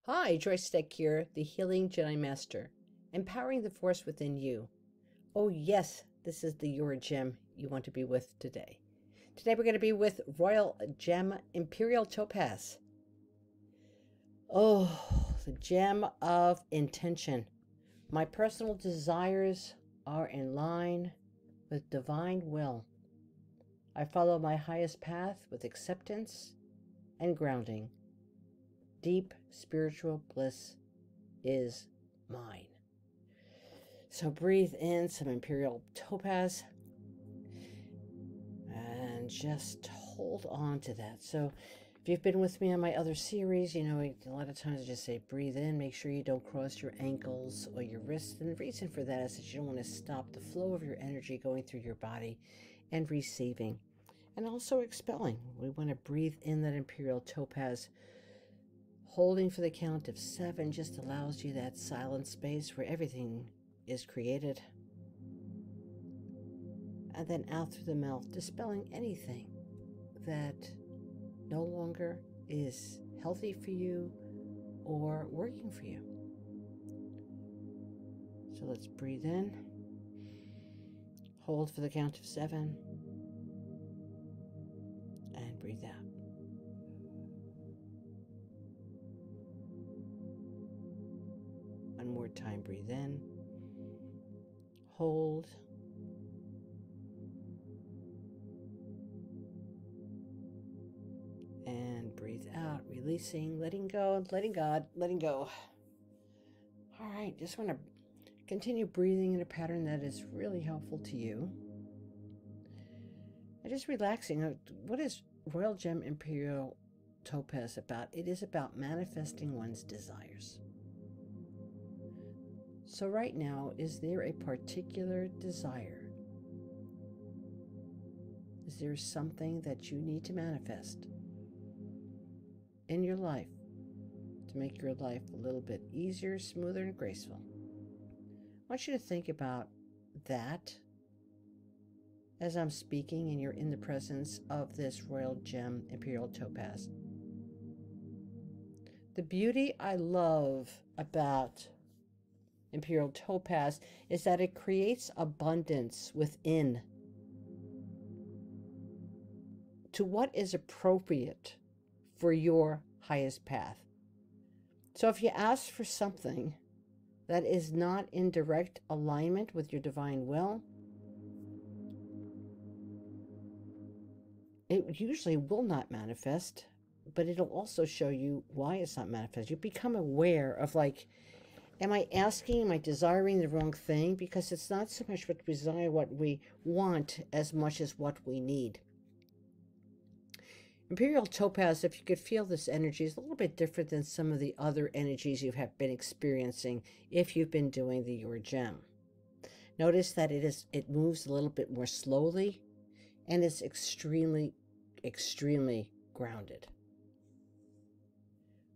Hi, Joyce Steck here, the Healing Jedi Master, empowering the force within you. Oh yes, this is the Your Gem you want to be with today. Today we're going to be with Royal Gem Imperial Topaz. Oh, the gem of intention. My personal desires are in line with divine will. I follow my highest path with acceptance and grounding. Deep spiritual bliss is mine. So breathe in some Imperial Topaz and just hold on to that. So if you've been with me on my other series, you know, a lot of times I just say breathe in, make sure you don't cross your ankles or your wrists. And the reason for that is that you don't want to stop the flow of your energy going through your body and receiving and also expelling. We want to breathe in that Imperial Topaz. Holding for the count of 7 just allows you that silent space where everything is created. And then out through the mouth, dispelling anything that no longer is healthy for you or working for you. So let's breathe in. Hold for the count of 7. And breathe out. One more time, breathe in. Hold. And breathe out, releasing, letting go, letting God, letting go. All right, just want to continue breathing in a pattern that is really helpful to you. And just relaxing. What is Royal Gem Imperial Topaz about? It is about manifesting one's desires. So right now, is there a particular desire? Is there something that you need to manifest in your life to make your life a little bit easier, smoother, and graceful? I want you to think about that as I'm speaking and you're in the presence of this Royal Gem Imperial Topaz. The beauty I love about Imperial Topaz is that it creates abundance within to what is appropriate for your highest path. So if you ask for something that is not in direct alignment with your divine will, it usually will not manifest, but it'll also show you why it's not manifest. You become aware of, like, am I asking, am I desiring the wrong thing? Because it's not so much what we desire, what we want, as much as what we need. Imperial Topaz, if you could feel this energy, is a little bit different than some of the other energies you have been experiencing if you've been doing the Your Gem. Notice that it moves a little bit more slowly, and it's extremely, extremely grounded.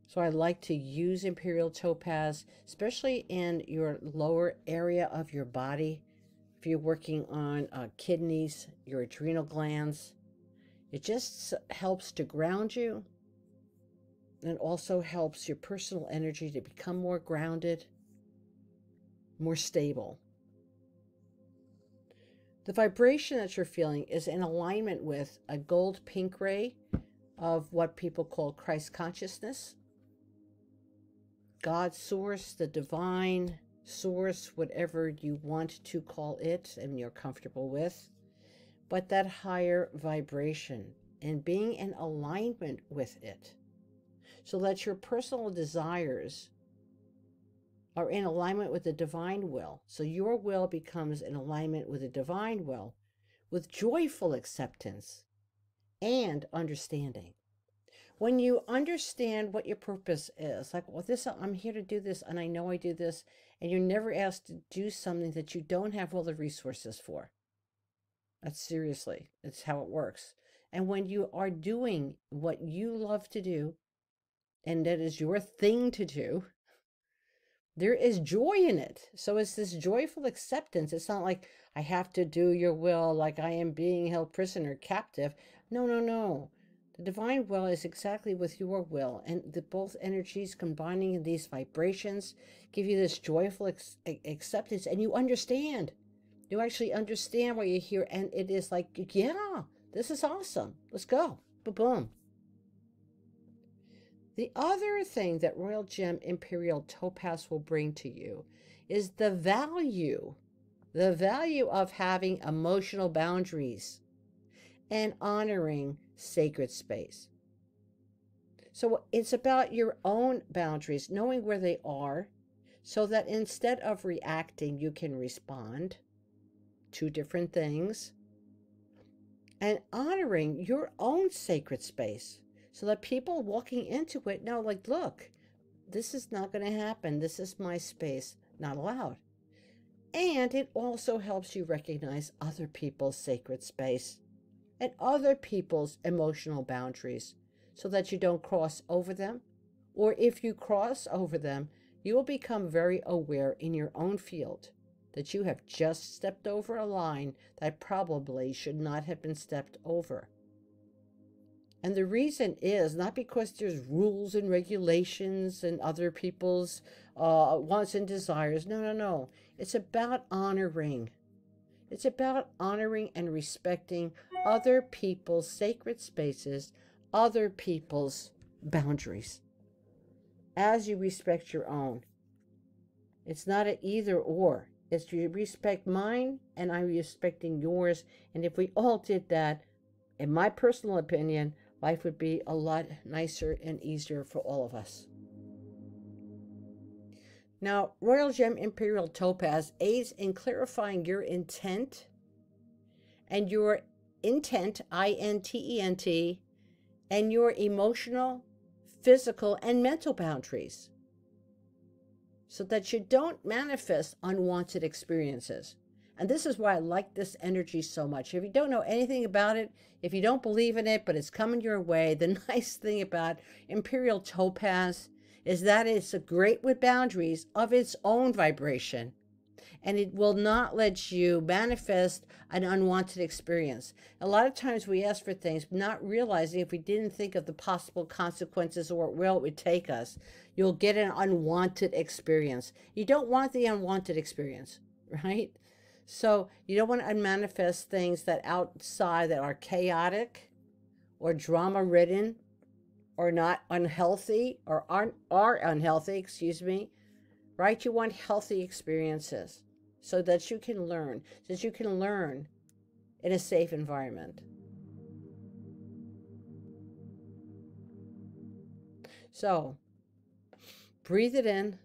So I like to use Imperial Topaz, especially in your lower area of your body. If you're working on kidneys, your adrenal glands, it just helps to ground you, and also helps your personal energy to become more grounded, more stable. The vibration that you're feeling is in alignment with a gold pink ray of what people call Christ consciousness, God source, the divine source, whatever you want to call it and you're comfortable with. But that higher vibration and being in alignment with it, so that your personal desires are in alignment with the divine will. So your will becomes in alignment with the divine will, with joyful acceptance and understanding. When you understand what your purpose is, like, well, I'm here to do this, and I know I do this, and you're never asked to do something that you don't have all the resources for. That's seriously, it's how it works. And when you are doing what you love to do, and that is your thing to do, there is joy in it. So it's this joyful acceptance. It's not like I have to do your will, like I am being held prisoner, captive. No, no, no. The divine will is exactly with your will, and the both energies combining in these vibrations give you this joyful acceptance, and you understand. You actually understand why you're here, and it is like, yeah, this is awesome. Let's go. Boom. The other thing that Royal Gem Imperial Topaz will bring to you is the value of having emotional boundaries and honoring sacred space. So it's about your own boundaries, knowing where they are, so that instead of reacting, you can respond. Two different things. And honoring your own sacred space, so that people walking into it know, like, look, this is not going to happen. This is my space, not allowed. And it also helps you recognize other people's sacred space and other people's emotional boundaries, so that you don't cross over them. Or if you cross over them, you will become very aware in your own field that you have just stepped over a line that probably should not have been stepped over. And the reason is not because there's rules and regulations and other people's wants and desires. No. It's about honoring. It's about honoring and respecting other people's sacred spaces, other people's boundaries, as you respect your own. It's not an either or. It's you respect mine and I'm respecting yours. And if we all did that, in my personal opinion, life would be a lot nicer and easier for all of us. Now, Royal Gem Imperial Topaz aids in clarifying your intent and your intent, I-N-T-E-N-T, and your emotional, physical, and mental boundaries, so that you don't manifest unwanted experiences. And this is why I like this energy so much. If you don't know anything about it, if you don't believe in it, but it's coming your way, the nice thing about Imperial Topaz is that it's great with boundaries of its own vibration. And it will not let you manifest an unwanted experience. A lot of times we ask for things, not realizing if we didn't think of the possible consequences or where it would take us, you'll get an unwanted experience. You don't want the unwanted experience, right? So you don't want to manifest things that outside that are chaotic or drama-ridden or not unhealthy or are unhealthy, excuse me, right? You want healthy experiences so that you can learn, in a safe environment. So breathe it in,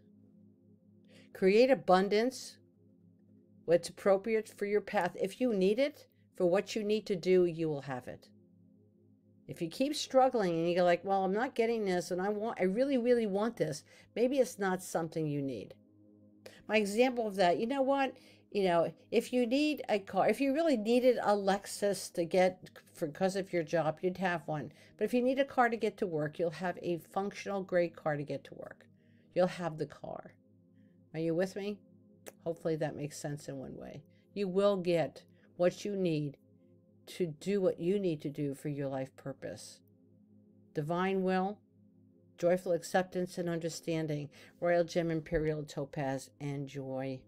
create abundance, what's appropriate for your path. If you need it for what you need to do, you will have it. If you keep struggling and you go like, well, I'm not getting this and I really, really want this, maybe it's not something you need. My example of that, you know what? If you need a car, if you really needed a Lexus to get because of your job, you'd have one. But if you need a car to get to work, you'll have a functional, great car to get to work. You'll have the car. Are you with me? Hopefully that makes sense in one way. You will get what you need to do what you need to do for your life purpose. Divine will, joyful acceptance and understanding, Royal Gem Imperial Topaz, and joy.